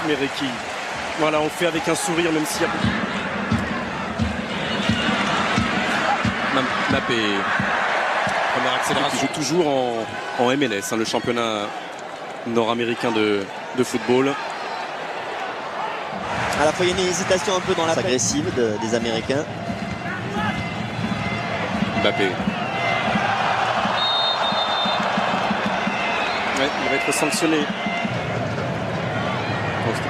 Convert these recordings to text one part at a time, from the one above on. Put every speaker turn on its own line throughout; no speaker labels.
Mereki. Voilà, on fait avec un sourire, même s'il y a...
Mbappé. Première accélération.
Qui joue toujours en MLS, hein, le championnat nord-américain de football.
À la fois, il y a une hésitation un peu dans la agressive des Américains.
Mbappé.
Ouais, il va être sanctionné.
Oh, c'était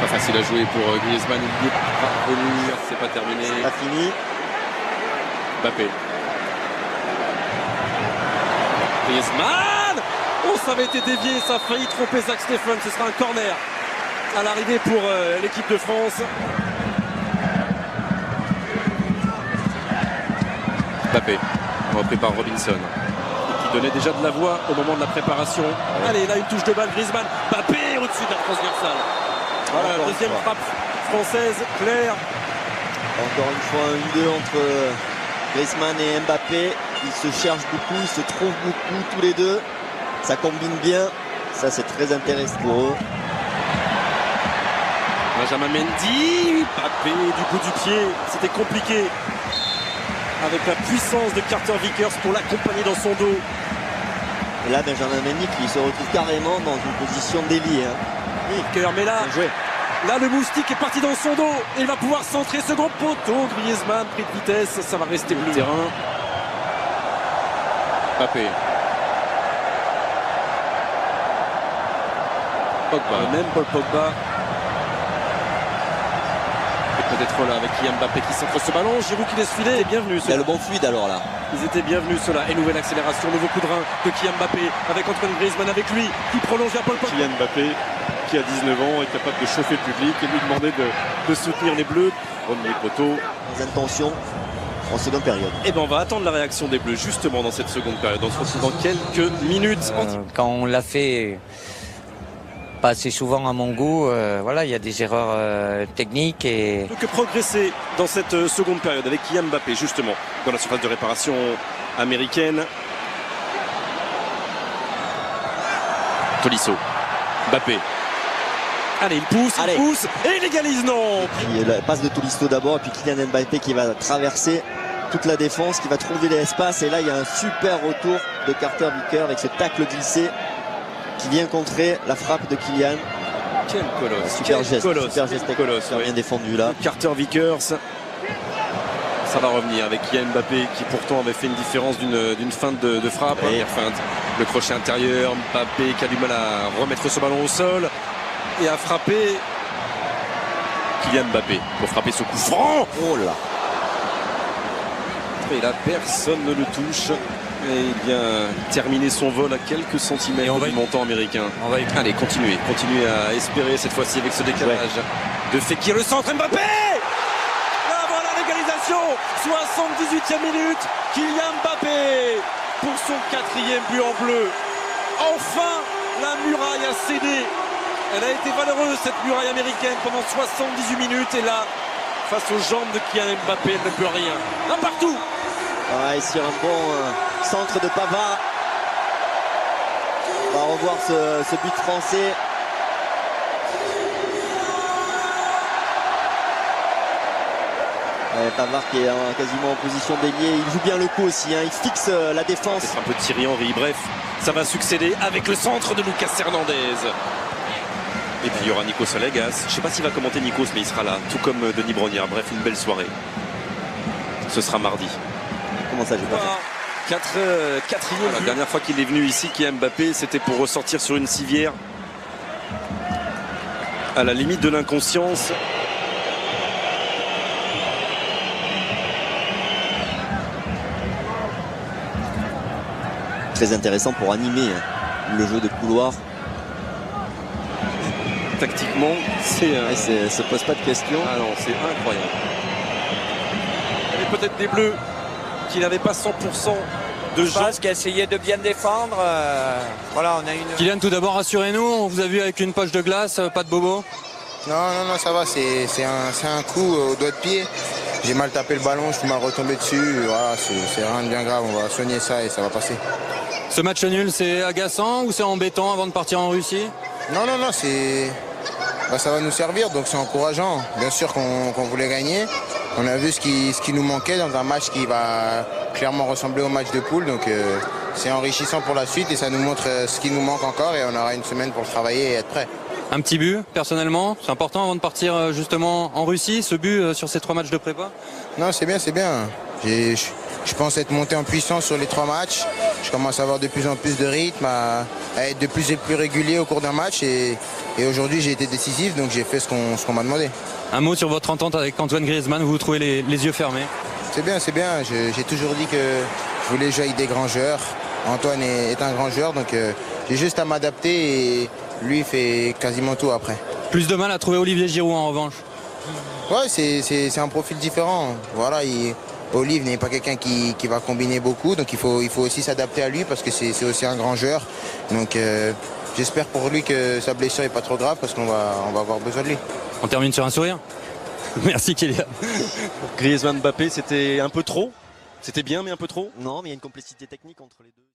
pas facile à jouer pour Griezmann. Il est parvenu, c'est pas terminé.
C'est pas fini.
Mbappé.
Griezmann! Oh, ça avait été dévié, ça a failli tromper Zach Steffen. Ce sera un corner à l'arrivée pour l'équipe de France.
Mbappé, repris par Robinson.
Qui donnait déjà de la voix au moment de la préparation. Allez, là, une touche de balle, Griezmann. Mbappé au-dessus de la transversale. Voilà, la deuxième frappe française, claire.
Encore une fois, un 1-2 entre Griezmann et Mbappé. Ils se cherchent beaucoup, ils se trouvent beaucoup tous les deux. Ça combine bien. Ça, c'est très intéressant pour eux.
Benjamin Mendy, Mbappé du bout du pied. C'était compliqué. Avec la puissance de Carter Vickers pour l'accompagner dans son dos.
Et là, Benjamin Mendy qui se retrouve carrément dans une position d'ailier.
Mais là, le moustique est parti dans son dos. Et il va pouvoir centrer second poteau. Griezmann pris de vitesse. Ça va rester bleu terrain.
Mbappé.
Pogba. Même Paul Pogba. Peut-être là avec Kylian Mbappé qui centre ce ballon. Giroud qui laisse filer. Et bienvenue.
Il y a le bon fluide alors là.
Ils étaient bienvenus ceux-là. Et nouvelle accélération, nouveau coup de rein de Kylian Mbappé avec Antoine Griezmann avec lui qui prolonge vers Paul Pogba.
Kylian Mbappé qui a 19 ans est capable de chauffer le public et lui demander de soutenir les Bleus. Premier poteau.
Les intentions en seconde période.
Et bien on va attendre la réaction des Bleus justement dans cette seconde période. On se retrouve dans quelques minutes.
Quand on l'a fait pas assez souvent à mon goût, voilà, il y a des erreurs techniques et...
Que progresser dans cette seconde période avec Kylian Mbappé justement dans la surface de réparation américaine. Tolisso, Mbappé. Allez, il pousse, et il égalise, non.
Et puis la passe de Tolisso d'abord, et puis Kylian Mbappé qui va traverser toute la défense, qui va trouver l'espace. Et là, il y a un super retour de Carter Vickers avec ce tacle glissé qui vient contrer la frappe de Kylian.
Quel colosse,
super geste,
colosse,
bien défendu là.
Carter Vickers. Ça va revenir avec Kylian Mbappé qui pourtant avait fait une différence d'une feinte de frappe. Première feinte, le crochet intérieur, Mbappé qui a du mal à remettre ce ballon au sol et à frapper. Kylian Mbappé pour frapper ce coup franc.
Oh là.
Et là personne ne le touche. Et il vient terminer son vol à quelques centimètres du montant américain. Allez, continuez à espérer cette fois-ci avec ce décalage de Fekir, le centre, Mbappé. Là voilà l'égalisation, 78e minute, Kylian Mbappé pour son 4e but en bleu. Enfin la muraille a cédé. Elle a été valeureuse cette muraille américaine pendant 78 minutes et là face aux jambes de Kylian Mbappé elle ne peut rien. Un partout.
Ouais, sur un bon centre de Pavard. On va revoir ce but français. Pavard qui est quasiment en position d'ailier. Il joue bien le coup aussi, hein. Il fixe la défense.
C'est un peu Thierry Henry. Bref, ça va succéder avec le centre de Lucas Hernandez. Et puis il y aura Nikos Aliagas. Je ne sais pas s'il va commenter Nikos, mais il sera là, tout comme Denis Brognard. Bref, une belle soirée. Ce sera mardi.
Comment ça, j'ai pas fait.
Quatrième. La dernière fois qu'il est venu ici, Kylian Mbappé, c'était pour ressortir sur une civière à la limite de l'inconscience.
Très intéressant pour animer le jeu de couloir.
Tactiquement,
ça se pose pas de questions.
Ah non, c'est incroyable. Et peut-être des Bleus qui n'avaient pas 100% de jambes.
Qui a essayé de bien défendre. Voilà, on a une...
Kylian, tout d'abord, rassurez-nous. On vous a vu avec une poche de glace, pas de bobo.
Non, ça va. C'est un coup au doigt de pied. J'ai mal tapé le ballon, je suis mal retombé dessus. Voilà, c'est rien de bien grave. On va soigner ça et ça va passer.
Ce match nul, c'est agaçant ou c'est embêtant avant de partir en Russie?
Non, ça va nous servir, donc c'est encourageant. Bien sûr qu'on voulait gagner. On a vu ce qui nous manquait dans un match qui va clairement ressembler au match de poule, donc c'est enrichissant pour la suite et ça nous montre ce qui nous manque encore et on aura une semaine pour le travailler et être prêt.
Un petit but, personnellement, c'est important avant de partir justement en Russie, ce but sur ces 3 matchs de prépa?
Non, c'est bien, c'est bien. Je pense être monté en puissance sur les 3 matchs. Je commence à avoir de plus en plus de rythme, à être de plus en plus régulier au cours d'un match et aujourd'hui j'ai été décisif, donc j'ai fait ce qu'on m'a demandé.
Un mot sur votre entente avec Antoine Griezmann, vous vous trouvez les yeux fermés?
C'est bien, c'est bien. J'ai toujours dit que je voulais jouer avec des grands joueurs. Antoine est un grand joueur, donc j'ai juste à m'adapter et lui fait quasiment tout après.
Plus de mal à trouver Olivier Giroud en revanche?
Ouais, c'est un profil différent. Voilà, Olive n'est pas quelqu'un qui va combiner beaucoup, donc il faut aussi s'adapter à lui parce que c'est aussi un grand joueur. Donc j'espère pour lui que sa blessure n'est pas trop grave parce qu'on va avoir besoin de lui.
On termine sur un sourire. Merci Kylian.
Griezmann Mbappé, c'était un peu trop? C'était bien mais un peu trop?
Non, mais il y a une complicité technique entre les deux.